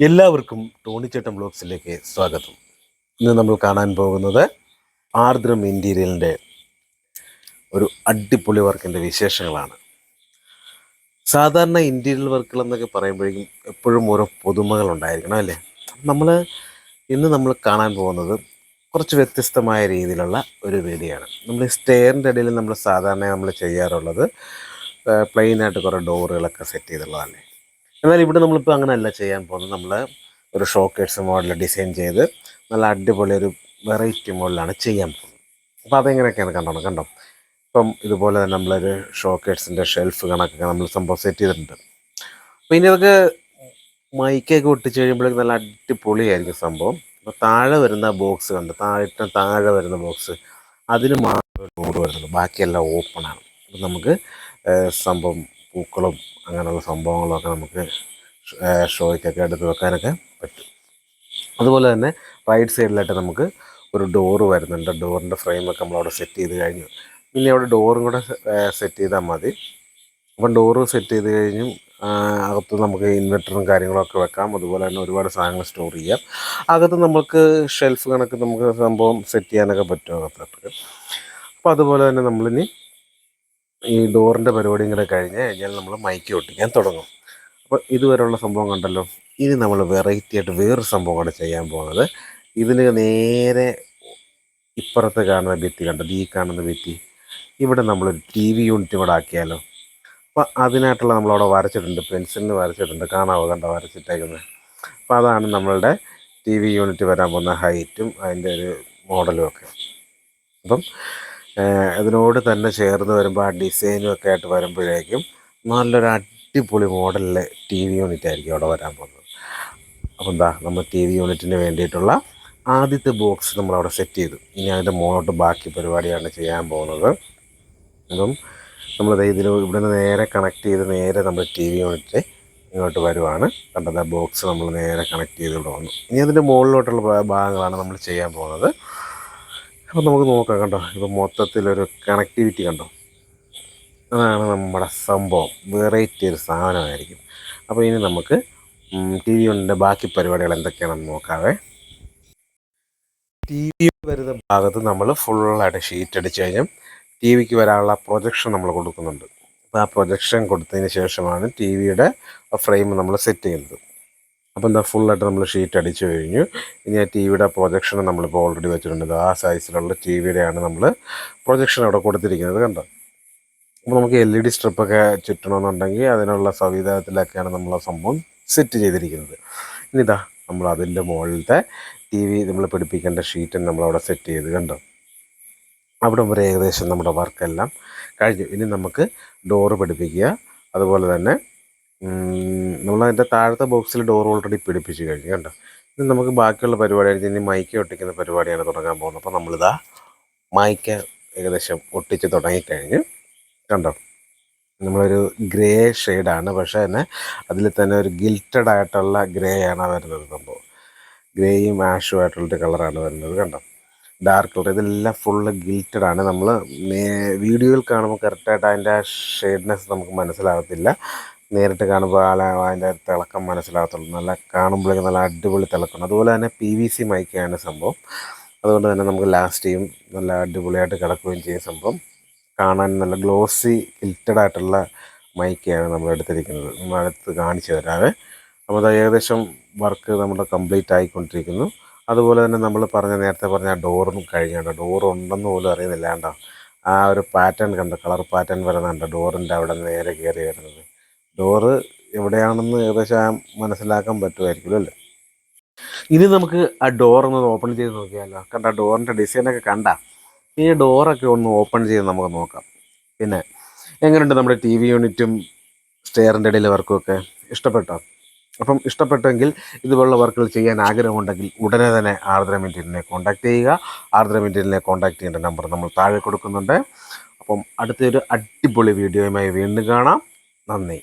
എല്ലാവർക്കും ടോണിച്ചേട്ടൻ ബ്ലോഗ്സിലേക്ക് സ്വാഗതം. ഇന്ന് നമ്മൾ കാണാൻ പോകുന്നത് ആർദ്രം ഇൻറ്റീരിയലിൻ്റെ ഒരു അടിപൊളി വർക്കിൻ്റെ വിശേഷങ്ങളാണ്. സാധാരണ ഇൻറ്റീരിയൽ വർക്കുകൾ എന്നൊക്കെ പറയുമ്പോഴേക്കും എപ്പോഴും ഓരോ പുതുമകൾ ഉണ്ടായിരിക്കണം അല്ലേ. ഇന്ന് നമ്മൾ കാണാൻ പോകുന്നത് കുറച്ച് വ്യത്യസ്തമായ രീതിയിലുള്ള ഒരു വീഡിയോയാണ്. നമ്മൾ സ്റ്റെയറിൻ്റെ ഇടയിൽ നമ്മൾ സാധാരണ നമ്മൾ ചെയ്യാറുള്ളത് പ്ലെയിനായിട്ട് കുറേ ഡോറുകളൊക്കെ സെറ്റ് ചെയ്തുള്ളതല്ലേ. എന്നാൽ ഇവിടെ നമ്മളിപ്പോൾ അങ്ങനെയല്ല ചെയ്യാൻ പോകുന്നത്. നമ്മൾ ഒരു ഷോക്കേഴ്സ് മോഡൽ ഡിസൈൻ ചെയ്ത് നല്ല അടിപൊളി ഒരു വെറൈറ്റി മോഡലാണ് ചെയ്യാൻ പോകുന്നത്. അപ്പോൾ അതെങ്ങനെയൊക്കെയാണ് കണ്ടോ. ഇപ്പം ഇതുപോലെ തന്നെ നമ്മളൊരു ഷോക്കേഴ്സിൻ്റെ ഷെൽഫ് കണക്കൊക്കെ നമ്മൾ സംഭവം സെറ്റ് ചെയ്തിട്ടുണ്ട്. അപ്പോൾ ഇനി അതൊക്കെ മൈക്കൊക്കെ ഒട്ടിച്ച് കഴിയുമ്പോഴേക്കും നല്ല അടിപൊളിയായിരിക്കും സംഭവം. അപ്പോൾ താഴെ വരുന്ന ബോക്സ് താഴെ വരുന്ന ബോക്സ് അതിന് മാത്രം ഡോറ് വരുന്നുള്ളൂ, ബാക്കിയെല്ലാം ഓപ്പണാണ്. അപ്പം നമുക്ക് സംഭവം പൂക്കളും അങ്ങനെയുള്ള സംഭവങ്ങളൊക്കെ നമുക്ക് ഷോയ്ക്കൊക്കെ എടുത്ത് വെക്കാനൊക്കെ പറ്റും. അതുപോലെ തന്നെ റൈറ്റ് സൈഡിലായിട്ട് നമുക്ക് ഒരു ഡോറ് വരുന്നുണ്ട്. ഡോറിൻ്റെ ഫ്രെയിമൊക്കെ നമ്മളവിടെ സെറ്റ് ചെയ്ത് കഴിഞ്ഞു. പിന്നെ അവിടെ ഡോറും കൂടെ സെറ്റ് ചെയ്താൽ മതി. അപ്പം ഡോറ് സെറ്റ് ചെയ്ത് കഴിഞ്ഞും അകത്ത് നമുക്ക് ഇൻവെർട്ടറും കാര്യങ്ങളൊക്കെ വെക്കാം. അതുപോലെ തന്നെ ഒരുപാട് സാധനങ്ങൾ സ്റ്റോർ ചെയ്യാം. അകത്ത് നമുക്ക് ഷെൽഫ് കണക്ക് നമുക്ക് സംഭവം സെറ്റ് ചെയ്യാനൊക്കെ പറ്റും അകത്തോട്ട്. അപ്പോൾ അതുപോലെ തന്നെ നമ്മളിനി ഈ ഡോറിൻ്റെ പരിപാടിയും കൂടെ കഴിഞ്ഞ് കഴിഞ്ഞാൽ നമ്മൾ മൈക്ക് ഒട്ടിക്കാൻ തുടങ്ങും. അപ്പോൾ ഇതുവരെയുള്ള സംഭവം കണ്ടല്ലോ. ഇനി നമ്മൾ വെറൈറ്റി ആയിട്ട് വേറൊരു സംഭവമാണ് ചെയ്യാൻ പോകുന്നത്. ഇതിന് നേരെ ഇപ്പുറത്ത് കാണുന്ന ഭിത്തി കണ്ടത്, ഈ കാണുന്ന ഭിത്തി, ഇവിടെ നമ്മളൊരു TV യൂണിറ്റ് കൂടെ ആക്കിയാലോ. അപ്പോൾ അതിനായിട്ടുള്ള നമ്മളവിടെ വരച്ചിട്ടുണ്ട്, പെൻസിലിന് വരച്ചിട്ടുണ്ട്, കാണാവോ വരച്ചിട്ടേക്കുന്നത്. അപ്പോൾ അതാണ് നമ്മളുടെ TV യൂണിറ്റ് വരാൻ പോകുന്ന ഹൈറ്റും അതിൻ്റെ ഒരു മോഡലും ഒക്കെ. അപ്പം അതിനോട് തന്നെ ചേർന്ന് വരുമ്പോൾ ആ ഡിസൈനും ഒക്കെ ആയിട്ട് വരുമ്പോഴേക്കും നല്ലൊരു അടിപൊളി മോഡലിലെ TV യൂണിറ്റ് ആയിരിക്കും അവിടെ വരാൻ പോകുന്നത്. അപ്പോൾ നമ്മൾ TV യൂണിറ്റിന് വേണ്ടിയിട്ടുള്ള ആദ്യത്തെ ബോക്സ് നമ്മളവിടെ സെറ്റ് ചെയ്തു. ഇനി അതിൻ്റെ മുകളിലോട്ട് ബാക്കി പരിപാടിയാണ് ചെയ്യാൻ പോകുന്നത്. അപ്പം നമ്മളിത് ഇവിടെ നിന്ന് നേരെ കണക്ട് ചെയ്ത് നേരെ നമ്മൾ TV യൂണിറ്റ് ഇങ്ങോട്ട് വരുവാണ്. കണ്ടത് ബോക്സ് നമ്മൾ നേരെ കണക്ട് ചെയ്ത് ഇവിടെ വന്നു. ഇനി അതിൻ്റെ മുകളിലോട്ടുള്ള ഭാഗങ്ങളാണ് നമ്മൾ ചെയ്യാൻ പോകുന്നത്. അപ്പോൾ നമുക്ക് നോക്കാം കണ്ടോ. ഇപ്പോൾ മൊത്തത്തിലൊരു കണക്ടിവിറ്റി കണ്ടോ, അതാണ് നമ്മുടെ സംഭവം. വെറൈറ്റി ഒരു സാധനമായിരിക്കും. അപ്പോൾ ഇനി നമുക്ക് TV യൂണിറ്റിൻ്റെ ബാക്കി പരിപാടികൾ എന്തൊക്കെയാണെന്ന് നോക്കാവേ. TV വരുന്ന ഭാഗത്ത് നമ്മൾ ഫുള്ളായിട്ട് ഷീറ്റ് അടിച്ച് കഴിഞ്ഞാൽ TVക്ക് വരാനുള്ള പ്രൊജക്ഷൻ നമ്മൾ കൊടുക്കുന്നുണ്ട്. അപ്പോൾ ആ പ്രൊജക്ഷൻ കൊടുത്തതിന് ശേഷമാണ് TVയുടെ ഫ്രെയിം നമ്മൾ സെറ്റ് ചെയ്യുന്നത്. അപ്പോൾ ഫുള്ളായിട്ട് നമ്മൾ ഷീറ്റ് അടിച്ചു കഴിഞ്ഞു. ഇനി ആ TVയുടെ പ്രൊജക്ഷൻ നമ്മളിപ്പോൾ ഓൾറെഡി വെച്ചിട്ടുണ്ട്. ആ സൈസിലുള്ള TVയുടെയാണ് നമ്മൾ പ്രൊജക്ഷൻ അവിടെ കൊടുത്തിരിക്കുന്നത് കണ്ടോ. അപ്പോൾ നമുക്ക് LED സ്ട്രിപ്പൊക്കെ ചുറ്റണമെന്നുണ്ടെങ്കിൽ അതിനുള്ള സംവിധാനത്തിലൊക്കെയാണ് നമ്മൾ ആ സംഭവം സെറ്റ് ചെയ്തിരിക്കുന്നത്. ഇനിതാ നമ്മൾ അതിൻ്റെ മുകളിലത്തെ TV നമ്മൾ പിടിപ്പിക്കേണ്ട ഷീറ്റ് നമ്മളവിടെ സെറ്റ് ചെയ്ത് കണ്ടോ. അവിടെ വരെ ഏകദേശം നമ്മുടെ വർക്കെല്ലാം കഴിഞ്ഞു. ഇനി നമുക്ക് ഡോറ് പിടിപ്പിക്കുക. അതുപോലെ തന്നെ നമ്മളതിൻ്റെ താഴത്തെ ബോക്സിൽ ഡോർ ഓൾറെഡി പിടിപ്പിച്ച് കഴിഞ്ഞു കണ്ടോ. ഇനി നമുക്ക് ബാക്കിയുള്ള പരിപാടിയായിരിക്കും ഇനി മൈക്ക് ഒട്ടിക്കുന്ന പരിപാടിയാണ് തുടങ്ങാൻ പോകുന്നത്. അപ്പോൾ നമ്മളിതാ മൈക്ക് ഏകദേശം ഒട്ടിച്ച് തുടങ്ങിക്കഴിഞ്ഞു കണ്ടോ. നമ്മളൊരു ഗ്രേ ഷെയ്ഡാണ്, പക്ഷേ തന്നെ അതിൽ തന്നെ ഒരു ഗിൽറ്റഡ് ആയിട്ടുള്ള ഗ്രേ ആണ് വരുന്നത്. സംഭവം ഗ്രേയും ആഷും ആയിട്ടുള്ളൊരു കളറാണ് വരുന്നത് കണ്ടോ. ഡാർക്ക് കളർ ഇതെല്ലാം ഫുള്ള് ഗിൽറ്റഡാണ്. നമ്മൾ വീഡിയോയിൽ കാണുമ്പോൾ കറക്റ്റായിട്ട് അതിൻ്റെ ഷെയ്ഡ്നെസ് നമുക്ക് മനസ്സിലാകത്തില്ല. നേരിട്ട് കാണുമ്പോൾ അതിൻ്റെ തിളക്കം മനസ്സിലാകത്തുള്ളൂ. നല്ല കാണുമ്പോഴേക്കും നല്ല അടിപൊളി തിളക്കണം. അതുപോലെ തന്നെ PVC മൈക്കാണ് സംഭവം. അതുകൊണ്ട് തന്നെ നമുക്ക് ലാസ്റ്റ് ചെയ്യും നല്ല അടിപൊളിയായിട്ട് കിടക്കുകയും ചെയ്യും. സംഭവം കാണാൻ നല്ല ഗ്ലോസി ഗിൽറ്റഡായിട്ടുള്ള മൈക്കാണ് നമ്മൾ എടുത്തിരിക്കുന്നത്. നമ്മൾ അടുത്ത് കാണിച്ചു തരാവേ. അപ്പോൾ അത് ഏകദേശം വർക്ക് നമ്മുടെ കംപ്ലീറ്റ് ആയിക്കൊണ്ടിരിക്കുന്നു. അതുപോലെ തന്നെ നമ്മൾ നേരത്തെ പറഞ്ഞ ഡോറും കഴിഞ്ഞാണ്. ഡോറുണ്ടെന്ന് പോലും അറിയുന്നില്ല കണ്ടോ. ആ ഒരു പാറ്റേൺ കണ്ടോ, കളർ പാറ്റേൺ വരുന്നുണ്ട് ഡോറിൻ്റെ അവിടെ നേരെ കയറി വരുന്നത്. ഡോറ് എവിടെയാണെന്ന് ഏകദേശം മനസ്സിലാക്കാൻ പറ്റുമായിരിക്കുമല്ലോ അല്ലേ. ഇനി നമുക്ക് ആ ഡോറൊന്ന് ഓപ്പൺ ചെയ്ത് നോക്കിയാലോ. കണ്ട ഡോറിൻ്റെ ഡിസൈനൊക്കെ കണ്ട. ഈ ഡോറൊക്കെ ഒന്ന് ഓപ്പൺ ചെയ്ത് നമുക്ക് നോക്കാം. പിന്നെ എങ്ങനെയുണ്ട് നമ്മുടെ TV യൂണിറ്റും സ്റ്റെയറിൻ്റെ ഇടയിലെ വർക്കുമൊക്കെ ഇഷ്ടപ്പെട്ടോ? അപ്പം ഇഷ്ടപ്പെട്ടെങ്കിൽ ഇതുപോലുള്ള വർക്കുകൾ ചെയ്യാൻ ആഗ്രഹമുണ്ടെങ്കിൽ ഉടനെ തന്നെ ആർദ്രം ഇൻറ്റീരിയലിനെ കോൺടാക്ട് ചെയ്യുക. ആർദ്രം ഇൻറ്റീരിയലിനെ കോൺടാക്ട് ചെയ്യേണ്ട നമ്പർ നമ്മൾ താഴെ കൊടുക്കുന്നുണ്ട്. അപ്പം അടുത്തൊരു അടിപൊളി വീഡിയോയുമായി വീണ്ടും കാണാം. നന്ദി.